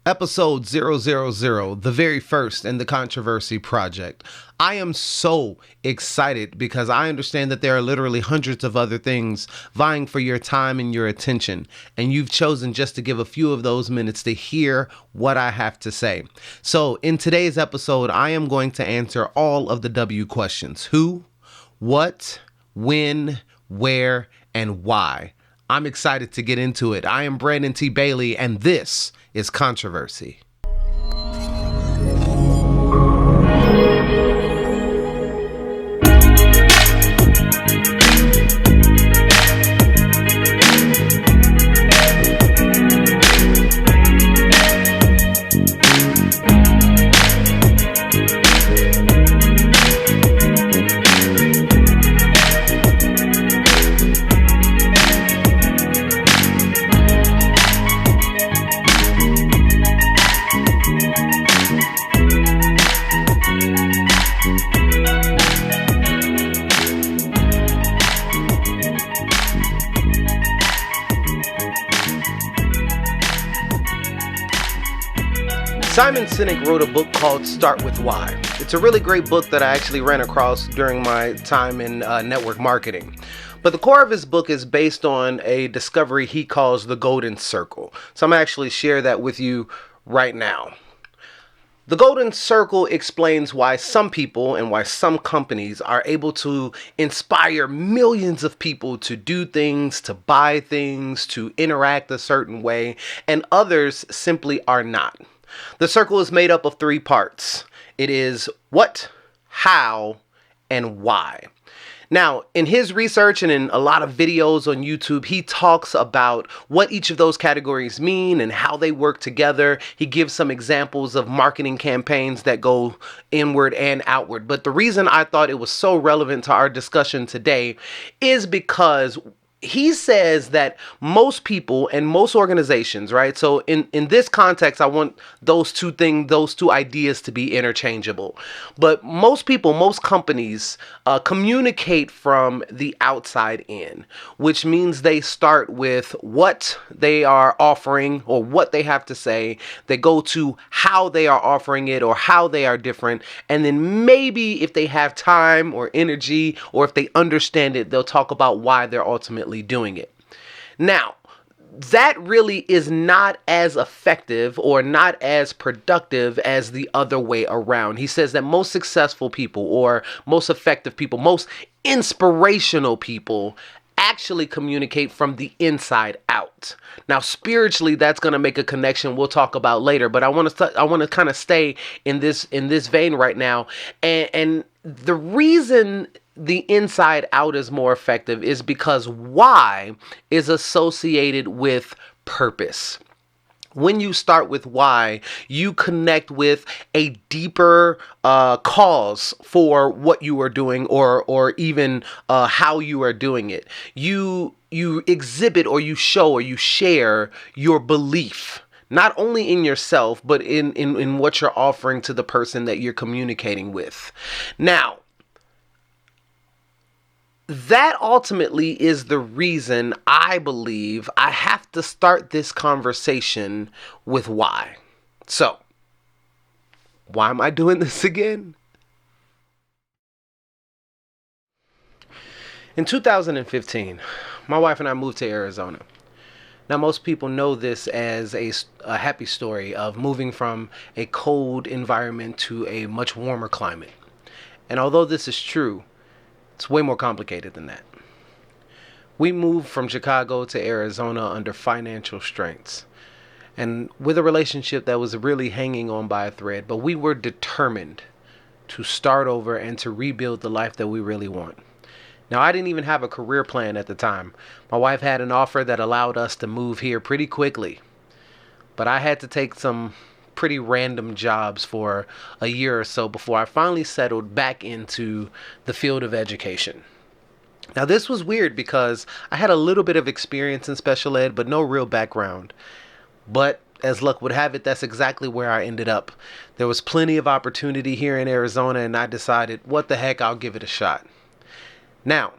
Episode 000, the very first in the Controversy Project. I am so excited because I understand that there are literally hundreds of other things vying for your time and your attention, and you've chosen just to give a few of those minutes to hear what I have to say. So in today's episode, I am going to answer all of the W questions: who, what, when, where, and why. I'm excited to get into it. I am Brandon T. Bailey, and this is Controversy. Simon Sinek wrote a book called Start With Why. It's a really great book that I actually ran across during my time in network marketing. But the core of his book is based on a discovery he calls the golden circle. So I'm going to actually share that with you right now. The golden circle explains why some people and why some companies are able to inspire millions of people to do things, to buy things, to interact a certain way, and others simply are not. The circle is made up of three parts. It is what, how, and why. Now, in his research and in a lot of videos on YouTube, he talks about what each of those categories mean and how they work together. He gives some examples of marketing campaigns that go inward and outward. But the reason I thought it was so relevant to our discussion today is because he says that most people and most organizations, right? So in this context, I want those two ideas to be interchangeable. But most people, most companies communicate from the outside in, which means they start with what they are offering or what they have to say. They go to how they are offering it or how they are different. And then maybe if they have time or energy or if they understand it, they'll talk about why they're ultimately doing it. Now, that really is not as effective or not as productive as the other way around. He says that most successful people or most effective people, most inspirational people actually communicate from the inside out. Now, spiritually, that's going to make a connection we'll talk about later, but I want to kind of stay in this vein right now. And the reason the inside out is more effective is because why is associated with purpose. When you start with why, you connect with a deeper cause for what you are doing or even how you are doing it. You exhibit or you show or you share your belief, not only in yourself, but in what you're offering to the person that you're communicating with. Now, that ultimately is the reason I believe I have to start this conversation with why. So, why am I doing this again? In 2015, my wife and I moved to Arizona. Now, most people know this as a happy story of moving from a cold environment to a much warmer climate. And although this is true, it's way more complicated than that. We moved from Chicago to Arizona under financial straits and with a relationship that was really hanging on by a thread, but we were determined to start over and to rebuild the life that we really want. Now, I didn't even have a career plan at the time. My wife had an offer that allowed us to move here pretty quickly, but I had to take some pretty random jobs for a year or so before I finally settled back into the field of education. Now, this was weird because I had a little bit of experience in special ed, but no real background. But as luck would have it, that's exactly where I ended up. There was plenty of opportunity here in Arizona, and I decided, what the heck, I'll give it a shot. Now,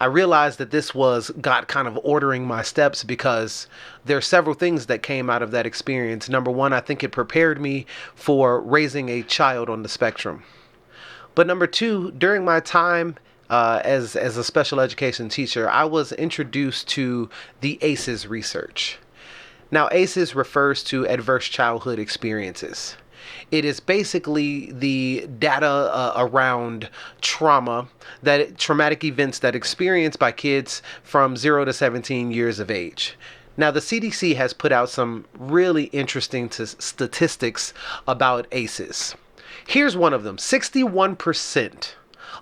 I realized that this was God kind of ordering my steps because there are several things that came out of that experience. Number one, I think it prepared me for raising a child on the spectrum. But number two, during my time as a special education teacher, I was introduced to the ACEs research. Now, ACEs refers to adverse childhood experiences. It is basically the data around traumatic events that experienced by kids from 0 to 17 years of age. Now, the CDC has put out some really interesting statistics about ACEs. Here's one of them. 61%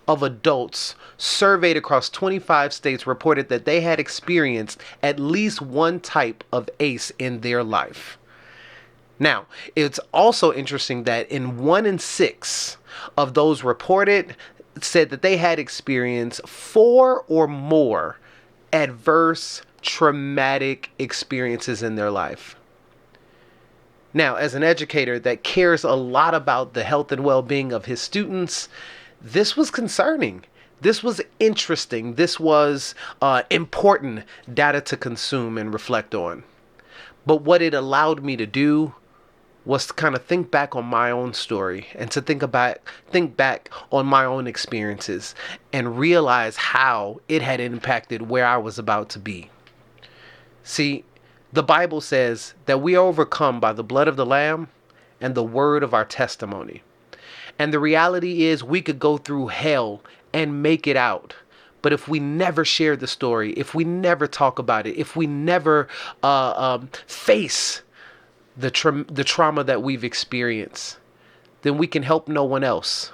of adults surveyed across 25 states reported that they had experienced at least one type of ACE in their life. Now, it's also interesting that in 1 in 6 of those reported said that they had experienced 4 or more adverse traumatic experiences in their life. Now, as an educator that cares a lot about the health and well-being of his students, this was concerning. This was interesting. This was important data to consume and reflect on. But what it allowed me to do was to kind of think back on my own story and to think back on my own experiences and realize how it had impacted where I was about to be. See, the Bible says that we are overcome by the blood of the Lamb and the word of our testimony. And the reality is we could go through hell and make it out. But if we never share the story, if we never talk about it, if we never face the trauma that we've experienced, then we can help no one else.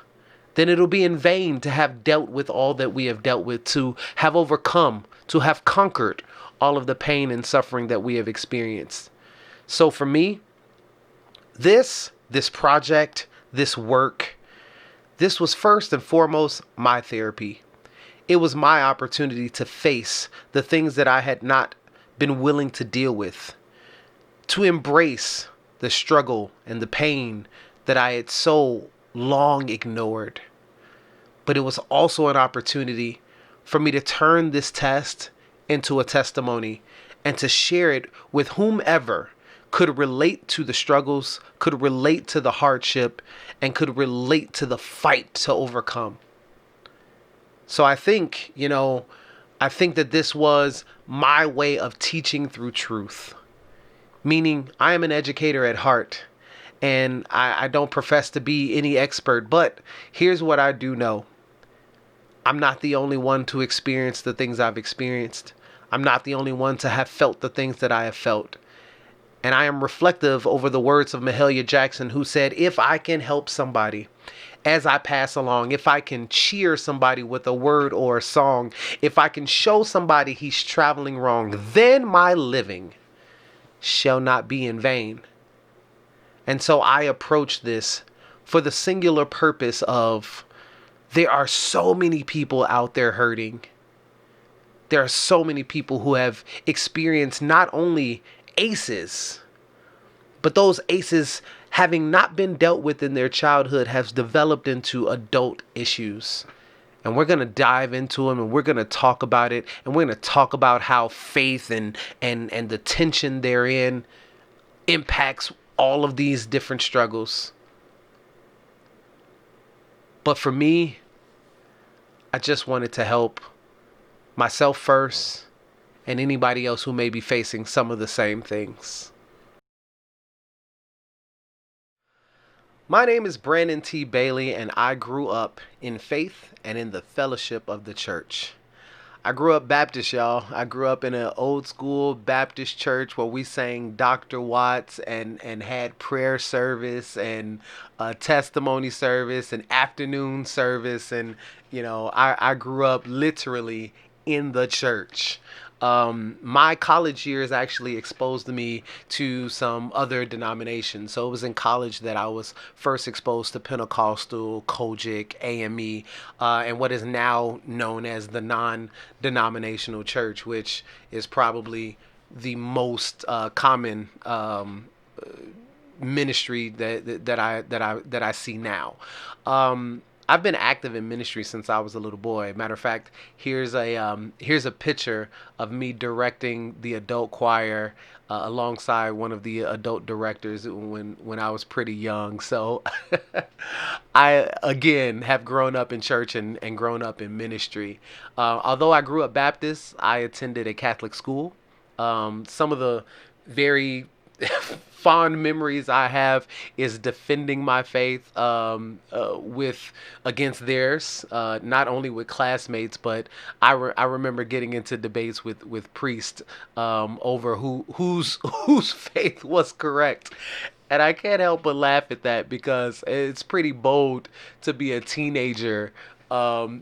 Then it'll be in vain to have dealt with all that we have dealt with, to have overcome, to have conquered all of the pain and suffering that we have experienced. So for me, this project, this work, this was first and foremost my therapy. It was my opportunity to face the things that I had not been willing to deal with, to embrace the struggle and the pain that I had so long ignored. But it was also an opportunity for me to turn this test into a testimony and to share it with whomever could relate to the struggles, could relate to the hardship, and could relate to the fight to overcome. So I think that this was my way of teaching through truth. Meaning, I am an educator at heart, and I don't profess to be any expert, but here's what I do know. I'm not the only one to experience the things I've experienced. I'm not the only one to have felt the things that I have felt. And I am reflective over the words of Mahalia Jackson, who said, if I can help somebody as I pass along, if I can cheer somebody with a word or a song, if I can show somebody he's traveling wrong, then my living shall not be in vain. And so I approach this for the singular purpose of there are so many people out there hurting. There are so many people who have experienced not only ACEs, but those ACEs, having not been dealt with in their childhood, has developed into adult issues. And we're going to dive into them, and we're going to talk about it, and we're going to talk about how faith and the tension therein impacts all of these different struggles. But for me, I just wanted to help myself first and anybody else who may be facing some of the same things. My name is Brandon T. Bailey, and I grew up in faith and in the fellowship of the church. I grew up Baptist, y'all. I grew up in an old school Baptist church where we sang Dr. Watts and had prayer service and testimony service and afternoon service. And, I grew up literally in the church. My college years actually exposed me to some other denominations. So it was in college that I was first exposed to Pentecostal, Kojic, AME, and what is now known as the non-denominational church, which is probably the most common ministry that I see now. I've been active in ministry since I was a little boy. Matter of fact, here's a picture of me directing the adult choir alongside one of the adult directors when I was pretty young. So I again have grown up in church and grown up in ministry. Although I grew up Baptist, I attended a Catholic school. Some of the very fond memories I have is defending my faith with against theirs, not only with classmates, but I remember getting into debates with priests over whose faith was correct. And I can't help but laugh at that because it's pretty bold to be a teenager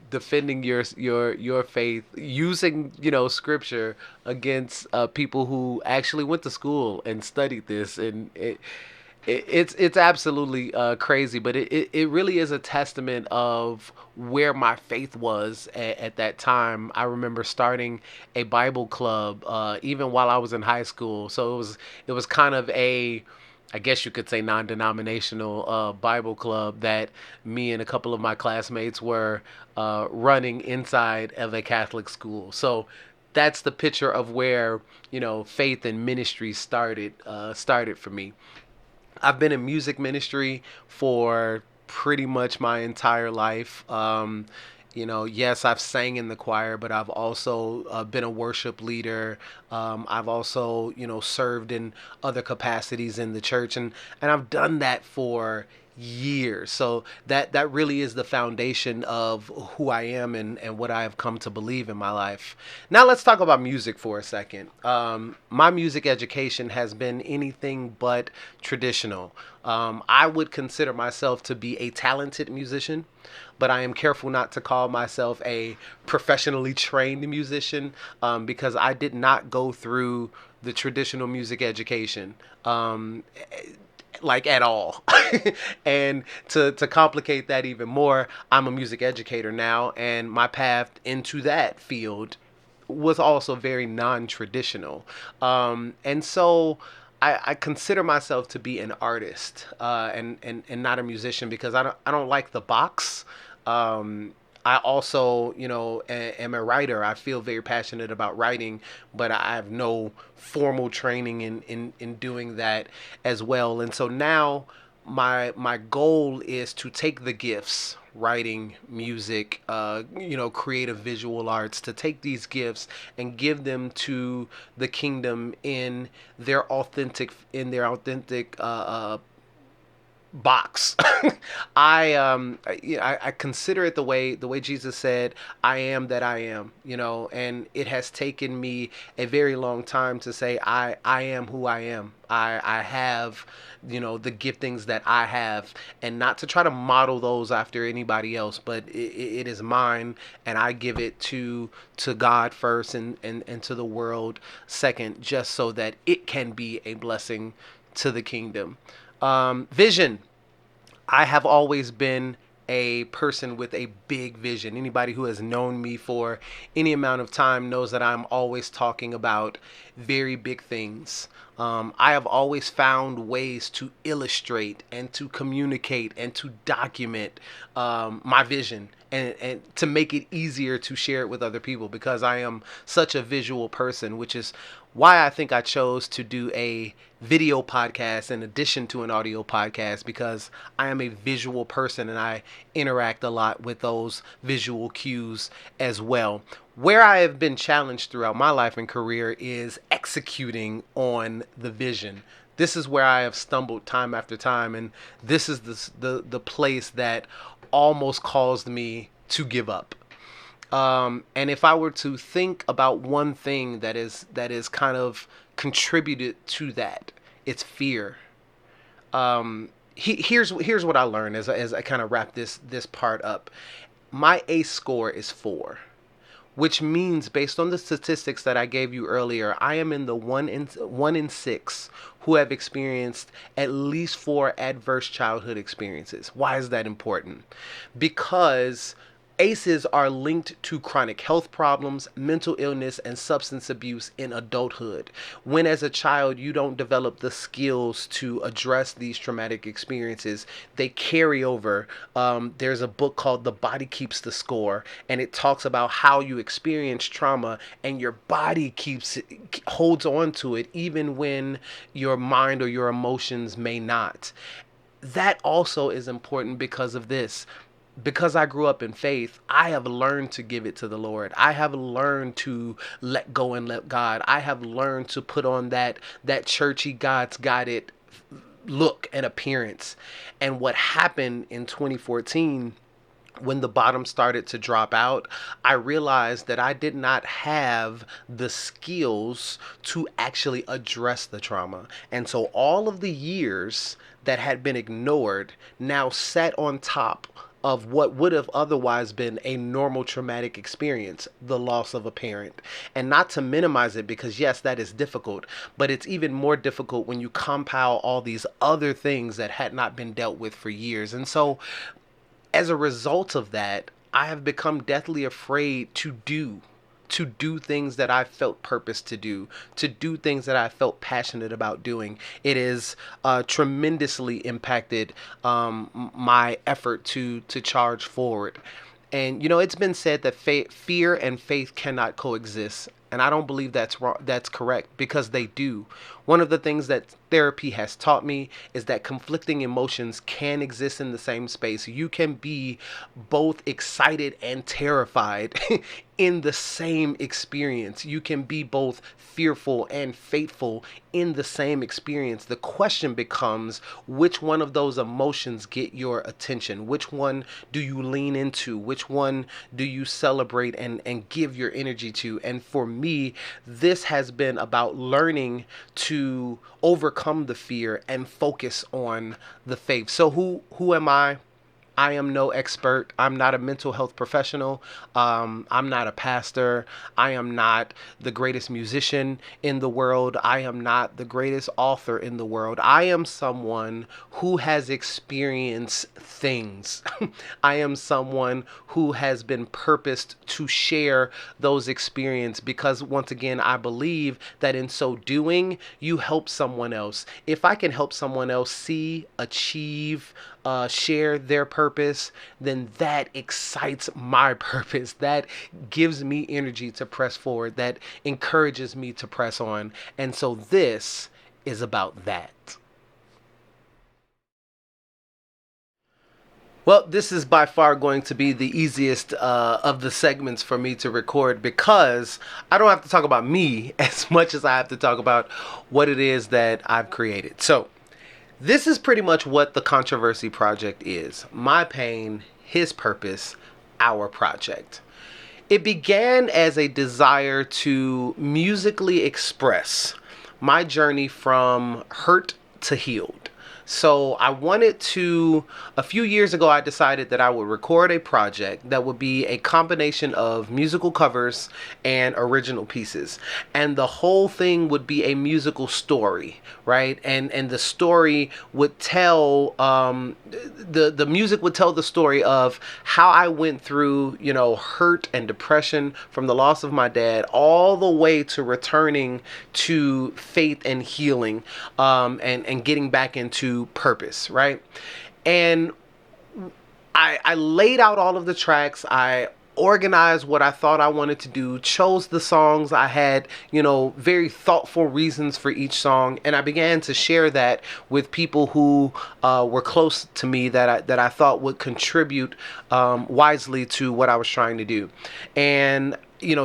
defending your faith using scripture against people who actually went to school and studied this, and it's absolutely crazy, but it really is a testament of where my faith was at that time. I remember starting a Bible club even while I was in high school, so it was kind of a, I guess you could say, non-denominational Bible club that me and a couple of my classmates were running inside of a Catholic school. So that's the picture of where faith and ministry started for me. I've been in music ministry for pretty much my entire life. Yes, I've sang in the choir, but I've also been a worship leader. I've also, served in other capacities in the church, and I've done that for years. So that really is the foundation of who I am and what I have come to believe in my life. Now let's talk about music for a second. My music education has been anything but traditional. I would consider myself to be a talented musician, but I am careful not to call myself a professionally trained musician because I did not go through the traditional music education. Like at all. And to complicate that even more, I'm a music educator now, and my path into that field was also very non-traditional. And so I consider myself to be an artist and not a musician because I don't like the box. I also, am a writer. I feel very passionate about writing, but I have no formal training in doing that as well. And so now my goal is to take the gifts, writing, music, creative visual arts, to take these gifts and give them to the kingdom in their authentic box. I consider it the way Jesus said, "I am that I am," and it has taken me a very long time to say I am who I am. I have the giftings that I have, and not to try to model those after anybody else, but it is mine, and I give it to God first and to the world second, just so that it can be a blessing to the kingdom. Vision. I have always been a person with a big vision. Anybody who has known me for any amount of time knows that I'm always talking about very big things. I have always found ways to illustrate and to communicate and to document my vision and to make it easier to share it with other people because I am such a visual person, which is why I think I chose to do a video podcast in addition to an audio podcast, because I am a visual person and I interact a lot with those visual cues as well. Where I have been challenged throughout my life and career is executing on the vision. This is where I have stumbled time after time, and this is the place that almost caused me to give up. And if I were to think about one thing that is kind of contributed to that, it's fear. Here's what I learned as I kind of wrap this part up. My ACE score is 4, which means, based on the statistics that I gave you earlier, I am in the 1 in 6 who have experienced at least 4 adverse childhood experiences. Why is that important? Because ACEs are linked to chronic health problems, mental illness, and substance abuse in adulthood. When, as a child, you don't develop the skills to address these traumatic experiences, they carry over. There's a book called The Body Keeps the Score, and it talks about how you experience trauma and your body holds on to it even when your mind or your emotions may not. That also is important because of this. Because I grew up in faith, I have learned to give it to the Lord. I have learned to let go and let God. I have learned to put on that churchy God's got it look and appearance. And what happened in 2014, when the bottom started to drop out, I realized that I did not have the skills to actually address the trauma. And so all of the years that had been ignored now sat on top of what would have otherwise been a normal traumatic experience, the loss of a parent. And not to minimize it, because yes, that is difficult, but it's even more difficult when you compile all these other things that had not been dealt with for years. And so as a result of that, I have become deathly afraid to do things that I felt purpose to do things that I felt passionate about doing. It has tremendously impacted my effort to charge forward. And it's been said that fear and faith cannot coexist. And I don't believe that's wrong, that's correct, because they do. One of the things that therapy has taught me is that conflicting emotions can exist in the same space. You can be both excited and terrified in the same experience. You can be both fearful and faithful in the same experience. The question becomes, which one of those emotions get your attention? Which one do you lean into? Which one do you celebrate and give your energy to? And for me, this has been about learning to overcome the fear and focus on the faith. So who am I? I am no expert. I'm not a mental health professional. I'm not a pastor. I am not the greatest musician in the world. I am not the greatest author in the world. I am someone who has experienced things. I am someone who has been purposed to share those experiences, because once again, I believe that in so doing, you help someone else. If I can help someone else see, achieve, share their purpose, then that excites my purpose. That gives me energy to press forward. That encourages me to press on. And so this is about that. Well, this is by far going to be the easiest of the segments for me to record, because I don't have to talk about me as much as I have to talk about what it is that I've created. So this is pretty much what the Controversy Project is. My pain, his purpose, our project. It began as a desire to musically express my journey from hurt to healed. So I wanted to, a few years ago, I decided that I would record a project that would be a combination of musical covers and original pieces. And the whole thing would be a musical story, right? And the story would tell, the music would tell the story of how I went through, hurt and depression from the loss of my dad, all the way to returning to faith and healing, and getting back into purpose, right? And I laid out all of the tracks. I organized what I thought I wanted to do, chose the songs. I had, very thoughtful reasons for each song, and I began to share that with people who were close to me that I thought would contribute wisely to what I was trying to do. And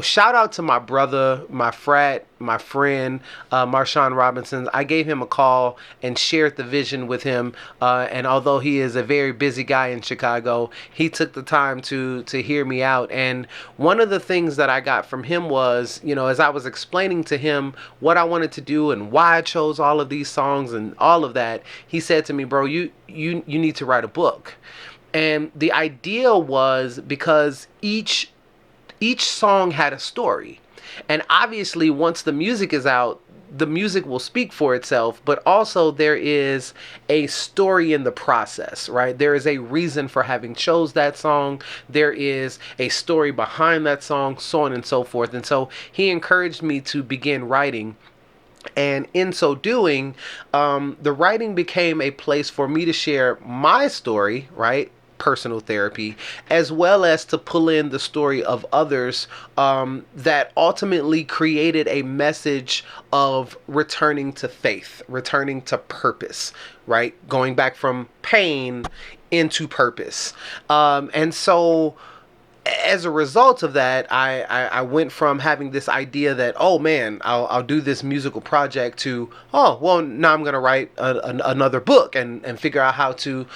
shout out to my brother, my frat, my friend, Marshawn Robinson. I gave him a call and shared the vision with him. And although he is a very busy guy in Chicago, he took the time to hear me out. And one of the things that I got from him was, as I was explaining to him what I wanted to do and why I chose all of these songs and all of that, he said to me, bro, you need to write a book. And the idea was because each song had a story. And obviously, once the music is out, the music will speak for itself, but also there is a story in the process, right? There is a reason for having chose that song. There is a story behind that song, so on and so forth. And so he encouraged me to begin writing. And in so doing, the writing became a place for me to share my story, right? Personal therapy, as well as to pull in the story of others, that ultimately created a message of returning to faith, returning to purpose, right? Going back from pain into purpose. And so as a result of that, I went from having this idea that, oh man, I'll do this musical project to, oh, well, now I'm going to write another book and figure out how to,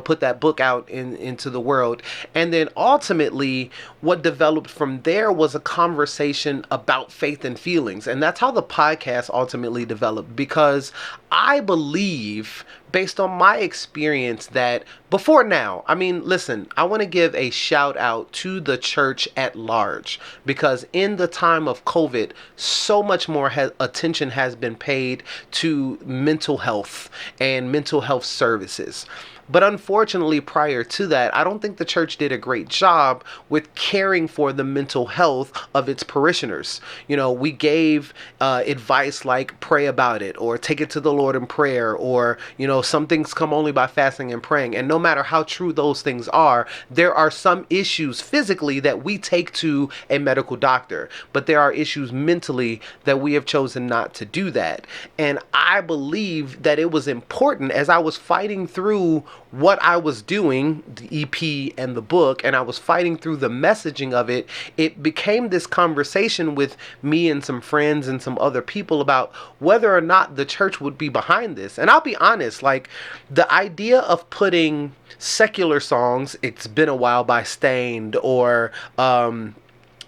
put that book out into the world. And then ultimately what developed from there was a conversation about faith and feelings. And that's how the podcast ultimately developed, because I believe, based on my experience, that before now, I mean, listen, I want to give a shout out to the church at large, because in the time of COVID, so much more attention has been paid to mental health and mental health services. But unfortunately, prior to that, I don't think the church did a great job with caring for the mental health of its parishioners. We gave advice like pray about it, or take it to the Lord in prayer, or, some things come only by fasting and praying. And no matter how true those things are, there are some issues physically that we take to a medical doctor, but there are issues mentally that we have chosen not to do that. And I believe that it was important, as I was fighting through what I was doing, the EP and the book, and I was fighting through the messaging of it, it became this conversation with me and some friends and some other people about whether or not the church would be behind this. And I'll be honest, like, the idea of putting secular songs, It's Been a While by Stained, or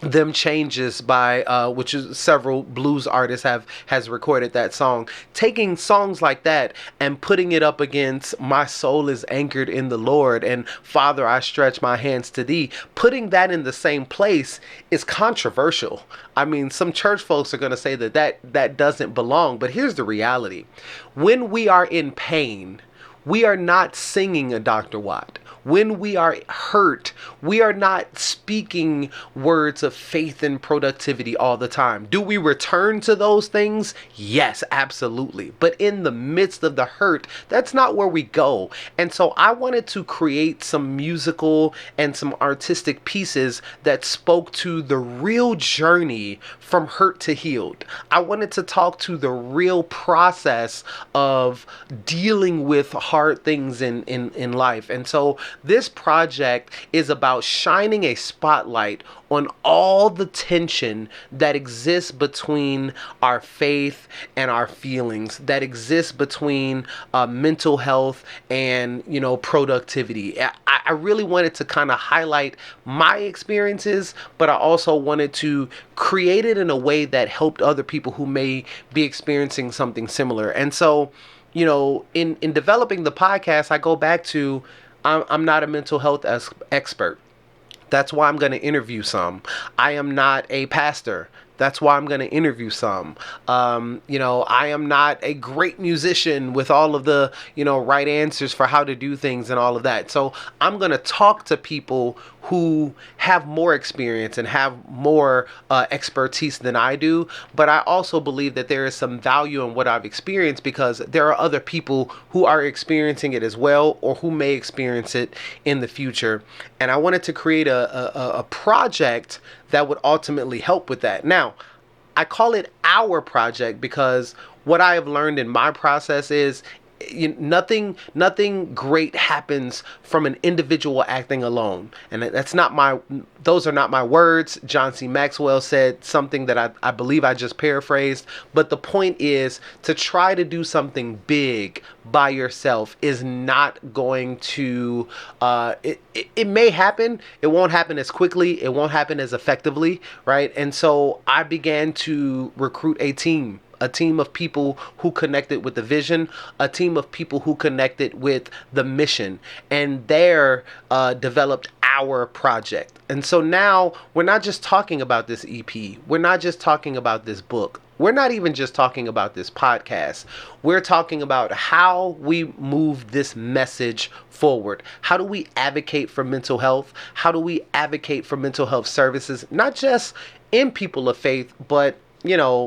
Them Changes by which is several blues artists has recorded that song, taking songs like that and putting it up against My Soul Is Anchored in the Lord and Father, I Stretch My Hands to Thee, putting that in the same place is controversial. I mean, some church folks are going to say that doesn't belong, but here's the reality. When we are in pain, we are not singing a Dr. Watt. When we are hurt, we are not speaking words of faith and productivity all the time. Do we return to those things? Yes, absolutely. But in the midst of the hurt, that's not where we go. And so I wanted to create some musical and some artistic pieces that spoke to the real journey from hurt to healed. I wanted to talk to the real process of dealing with hard things in life. And so this project is about shining a spotlight on all the tension that exists between our faith and our feelings, that exists between mental health and, productivity. I really wanted to kind of highlight my experiences, but I also wanted to create it in a way that helped other people who may be experiencing something similar. And so, in developing the podcast, I go back to, I'm not a mental health expert. That's why I'm going to interview some. I am not a pastor. That's why I'm going to interview some. I am not a great musician with all of the, right answers for how to do things and all of that. So I'm going to talk to people who have more experience and have more expertise than I do. But I also believe that there is some value in what I've experienced, because there are other people who are experiencing it as well, or who may experience it in the future. And I wanted to create a project that would ultimately help with that. Now, I call it our project because what I have learned in my process is nothing great happens from an individual acting alone. And those are not my words. John C. Maxwell said something that I believe I just paraphrased. But the point is, to try to do something big by yourself is not going to, it may happen. It won't happen as quickly. It won't happen as effectively, right? And so I began to recruit a team of people who connected with the vision, a team of people who connected with the mission, and there developed our project. And so now we're not just talking about this EP. We're not just talking about this book. we're not even just talking about this podcast. We're talking about how we move this message forward. How do we advocate for mental health? How do we advocate for mental health services, not just in people of faith, but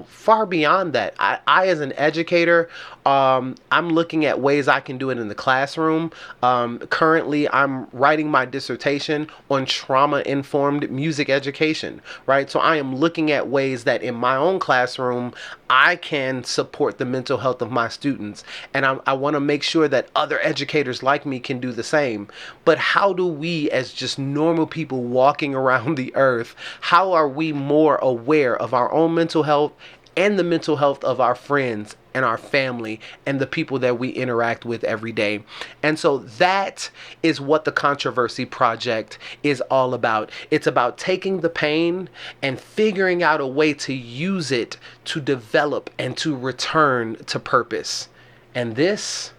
far beyond that. I as an educator, I'm looking at ways I can do it in the classroom. Currently, I'm writing my dissertation on trauma-informed music education, right? So I am looking at ways that in my own classroom, I can support the mental health of my students. And I want to make sure that other educators like me can do the same. But how do we, as just normal people walking around the earth, how are we more aware of our own mental health and the mental health of our friends and our family and the people that we interact with every day? And so that is what the Controversy Project is all about. It's about taking the pain and figuring out a way to use it to develop and to return to purpose. And this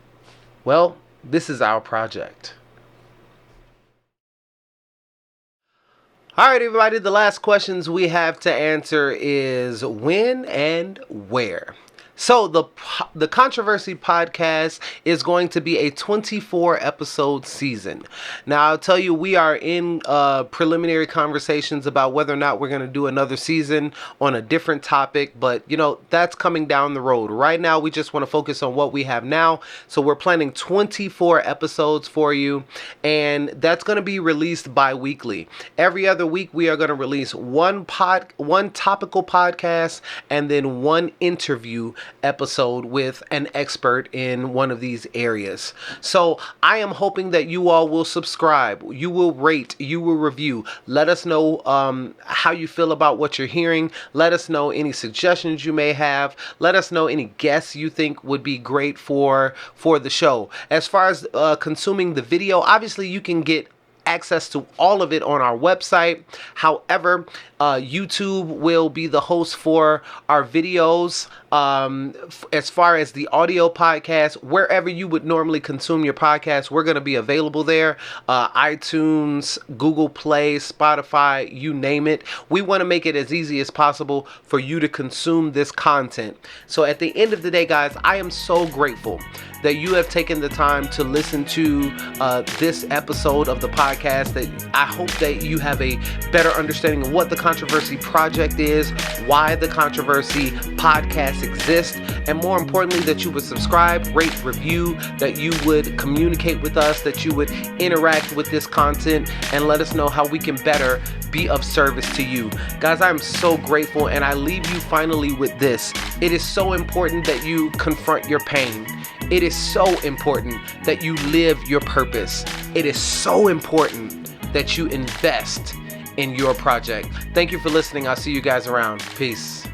is our project. All right, everybody, the last questions we have to answer is when and where. So the Controversy Podcast is going to be a 24 episode season. Now, I'll tell you, we are in preliminary conversations about whether or not we're going to do another season on a different topic, but that's coming down the road. Right now, we just want to focus on what we have now. So we're planning 24 episodes for you, and that's going to be released bi-weekly. Every other week, we are going to release one topical podcast and then one interview episode with an expert in one of these areas. So I am hoping that you all will subscribe, you will rate, you will review. Let us know how you feel about what you're hearing. Let us know any suggestions you may have. Let us know any guests you think would be great for the show. As far as consuming the video, obviously you can get access to all of it on our website. However, YouTube will be the host for our videos. As far as the audio podcast, wherever you would normally consume your podcast, we're going to be available there. iTunes, Google Play, Spotify, you name it. We want to make it as easy as possible for you to consume this content. So at the end of the day, guys, I am so grateful that you have taken the time to listen to this episode of the podcast. That I hope that you have a better understanding of what the Controversy Project is, why the Controversy Podcast exists, and more importantly, that you would subscribe, rate, review, that you would communicate with us, that you would interact with this content, and let us know how we can better be of service to you. Guys, I'm so grateful, and I leave you finally with this. It is so important that you confront your pain. It is so important that you live your purpose. It is so important that you invest in your project. Thank you for listening. I'll see you guys around. Peace.